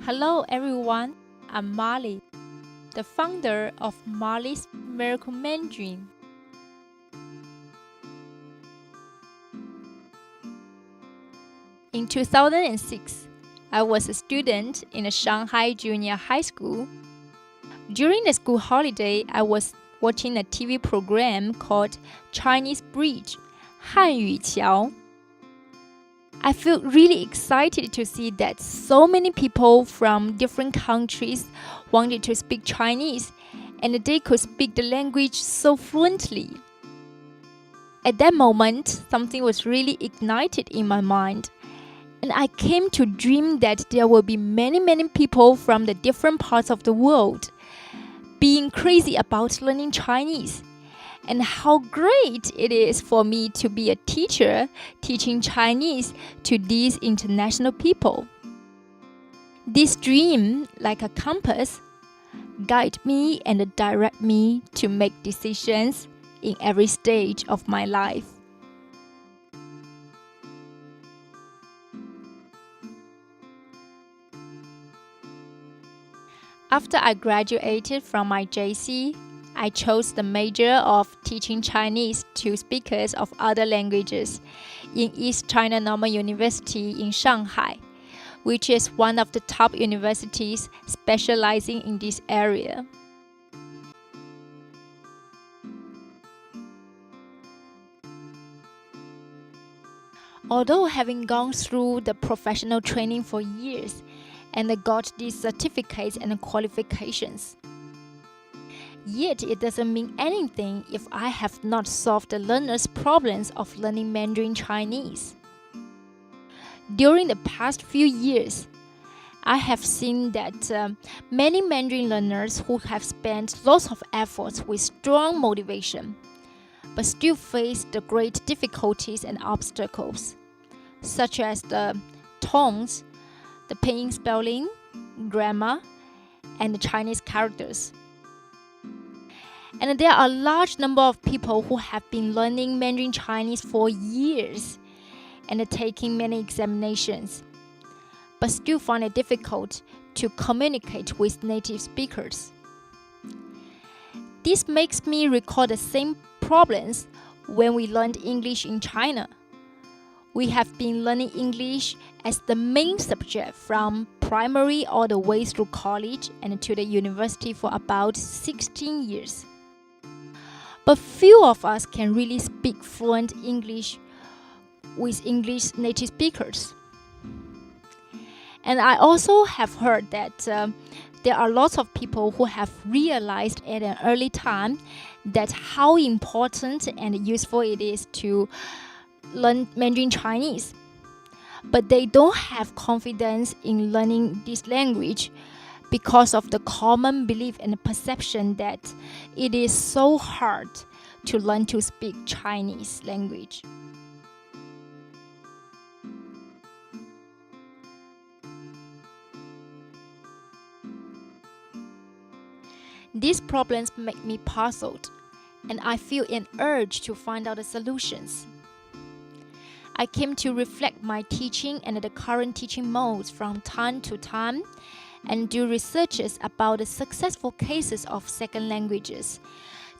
Hello everyone, I'm Molly, the founder of Molly's Miracle Mandarin. In 2006, I was a student in a Shanghai junior high school. During the school holiday, I was watching a TV program called Chinese Bridge, 汉语桥. I felt really excited to see that so many people from different countries wanted to speak Chinese, and they could speak the language so fluently. At that moment, something was really ignited in my mind, and I came to dream that there will be many people from the different parts of the world being crazy about learning Chinese. And how great it is for me to be a teacher teaching Chinese to these international people. This dream, like a compass, guide me and direct me to make decisions in every stage of my life. After I graduated from my JC, I chose the major of teaching Chinese to speakers of other languages in East China Normal University in Shanghai, which is one of the top universities specializing in this area. Although having gone through the professional training for years and got these certificates and qualifications, yet it doesn't mean anything if I have not solved the learners' problems of learning Mandarin Chinese. During the past few years, I have seen that many Mandarin learners who have spent lots of efforts with strong motivation, but still face the great difficulties and obstacles, such as the tones, the pinyin spelling, grammar, and the Chinese characters. And there are a large number of people who have been learning Mandarin Chinese for years and taking many examinations, but still find it difficult to communicate with native speakers. This makes me recall the same problems when we learned English in China. We have been learning English as the main subject from primary all the way through college and to the university for about 16 years. But few of us can really speak fluent English with English native speakers. And I also have heard that there are lots of people who have realized at an early time that how important and useful it is to learn Mandarin Chinese. But they don't have confidence in learning this language because of the common belief and perception that it is so hard to learn to speak Chinese language. These problems make me puzzled, and I feel an urge to find out the solutions. I came to reflect my teaching and the current teaching modes from time to time and do researches about the successful cases of second languages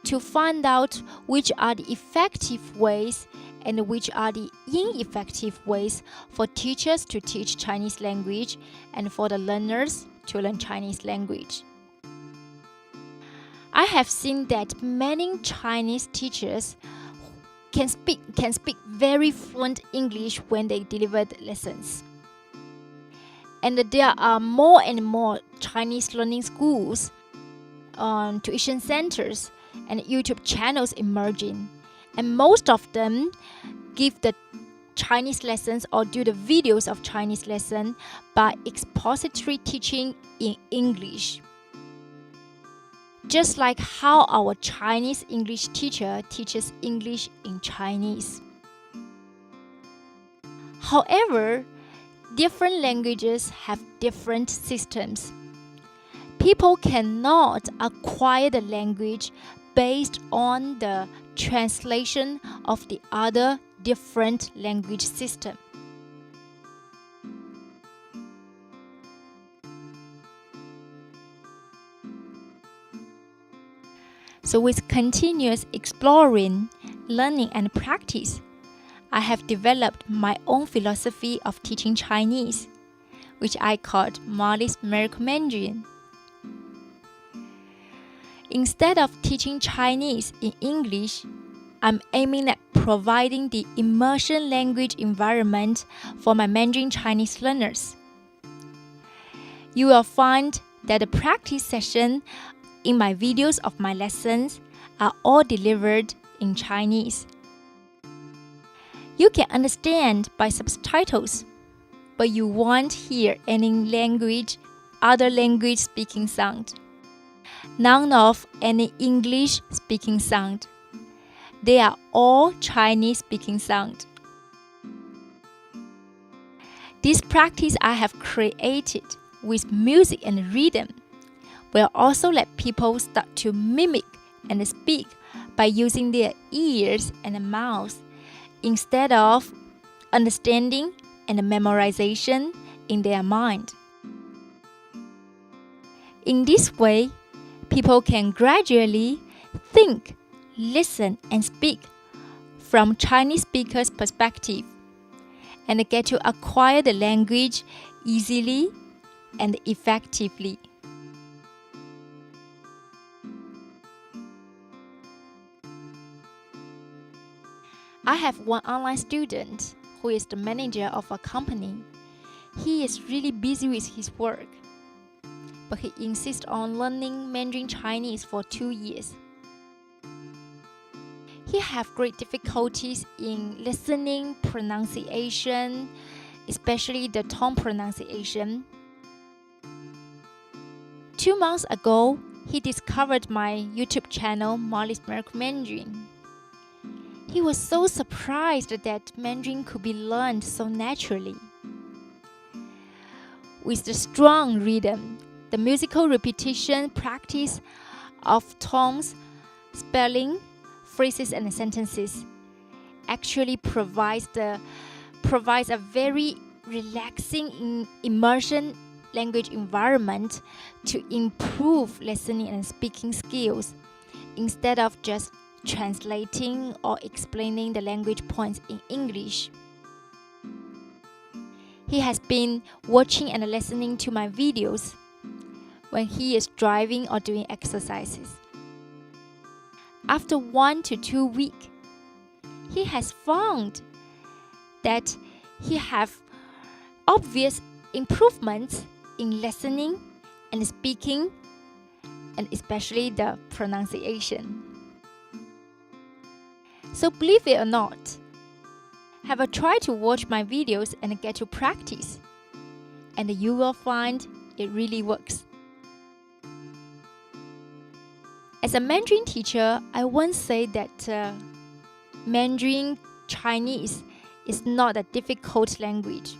to find out which are the effective ways and which are the ineffective ways for teachers to teach Chinese language and for the learners to learn Chinese language. I have seen that many Chinese teachers can speak very fluent English when they deliver the lessons. And there are more and more Chinese learning schools, tuition centers, and YouTube channels emerging. And most of them give the Chinese lessons or do the videos of Chinese lesson by expository teaching in English. Just like how our Chinese English teacher teaches English in Chinese. However, different languages have different systems. People cannot acquire the language based on the translation of the other different language system. So with continuous exploring, learning, and practice, I have developed my own philosophy of teaching Chinese, which I called Molly's Miracle Mandarin. Instead of teaching Chinese in English, I'm aiming at providing the immersion language environment for my Mandarin Chinese learners. You will find that the practice session in my videos of my lessons are all delivered in Chinese. You can understand by subtitles, but you won't hear any other language speaking sound. None of any English speaking sound. They are all Chinese speaking sound. This practice I have created with music and rhythm will also let people start to mimic and speak by using their ears and mouths instead of understanding and memorization in their mind. In this way, people can gradually think, listen, and speak from Chinese speakers' perspective and get to acquire the language easily and effectively. I have one online student who is the manager of a company. He is really busy with his work, but he insists on learning Mandarin Chinese for 2 years. He has great difficulties in listening, pronunciation, especially the tone pronunciation. 2 months ago, he discovered my YouTube channel, Molly's Miracle Mandarin. He was so surprised that Mandarin could be learned so naturally. With the strong rhythm, the musical repetition practice of tones, spelling, phrases, and sentences actually provides a very relaxing immersion language environment to improve listening and speaking skills instead of just translating or explaining the language points in English. He has been watching and listening to my videos when he is driving or doing exercises. After 1 to 2 weeks, he has found that he has obvious improvements in listening and speaking, and especially the pronunciation. So believe it or not, have a try to watch my videos and get to practice, and you will find it really works. As a Mandarin teacher, I once said that Mandarin Chinese is not a difficult language.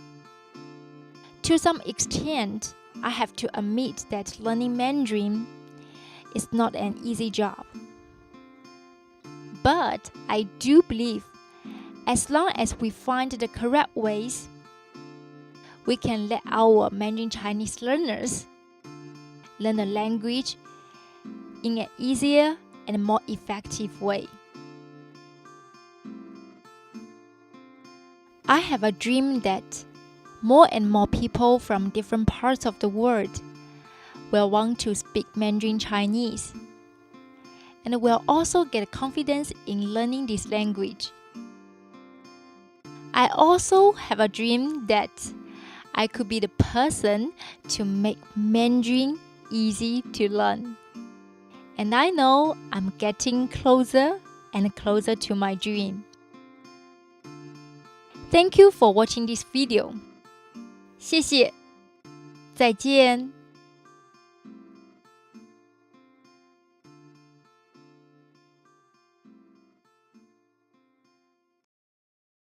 To some extent, I have to admit that learning Mandarin is not an easy job. But I do believe as long as we find the correct ways, we can let our Mandarin Chinese learners learn the language in an easier and more effective way. I have a dream that more and more people from different parts of the world will want to speak Mandarin Chinese and will also get confidence in learning this language. I also have a dream that I could be the person to make Mandarin easy to learn. And I know I'm getting closer and closer to my dream. Thank you for watching this video. 谢谢，再见。